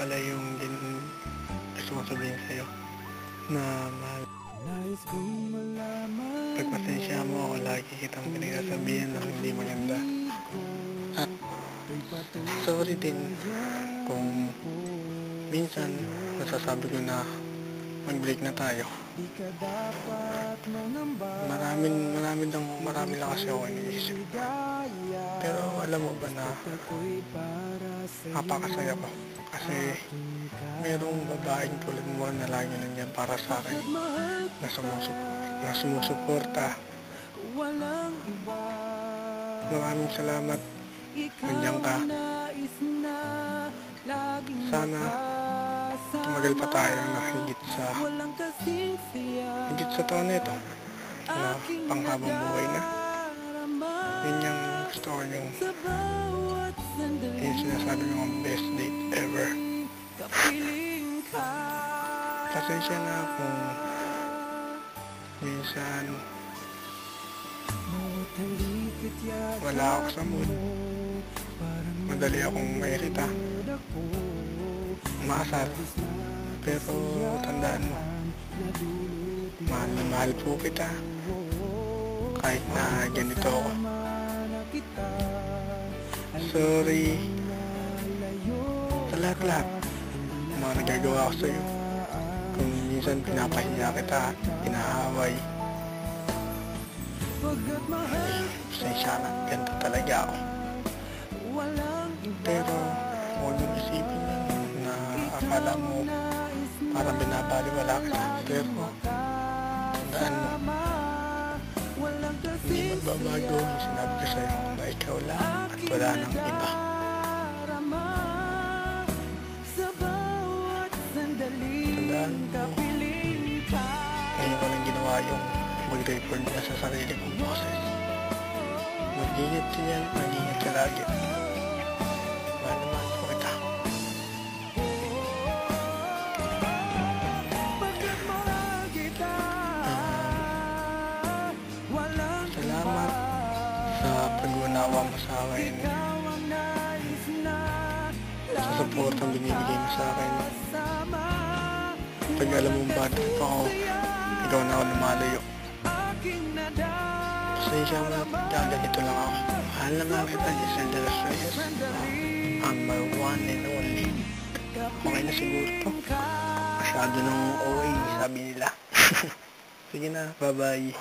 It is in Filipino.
pala yung gusto ko sabihin sa'yo na mahal. Pagpasensya mo ako, lagi kitang pinagsasabihan ng hindi maganda. At sorry din kung minsan nasasabi ko na mag-break na tayo. Marami lang kasi ako iniisip. Pero alam mo ba na napakasaya ko kasi merong babaeng tulad mo na lagi nandiyan para sa akin, na sumusuporta. Maraming salamat, nandiyan ka. Sana tumagal pa tayo na higit sa taon na ito na panghabang buhay na. Yun yung gusto ko, yung sinasabi ng best date ever. Pasensya na kung minsan wala ako sa mood, madali akong mairita, umaasar. Pero tandaan mo, mahal na mahal po kita kahit na ganito ako. Sorry sa lahat-lahat mga nagagawa ko sa'yo. Kung minsan pinapahiya kita, pinaaway, pasensya na, ganito talaga ako. Pero huwag mong isipin na akala mo parang binabaliwala kita. Pero tandaan mo, hindi magbabago yung sinabi ko sa'yo na ikaw lang at wala nang iba. Tandaan mo, ngayon ko lang ginawa yung mag-record na sa sarili kong boses. Mag-ingat ka yan, mag-ingat ka lagi. Mahal na mahal po kita. Salamat sa pag-unawa mo sa akin, sa support ang binibigay mo sa akin. Pag alam mong bata pa ako, ikaw na ako lumalayo. Pasensya mo na gaganito lang ako. Mahal na mahal kita, Giselle de los Reyes. I'm my one and only. Okay na siguro to. Masyado nang OA, sabi nila. Sige na, bye-bye.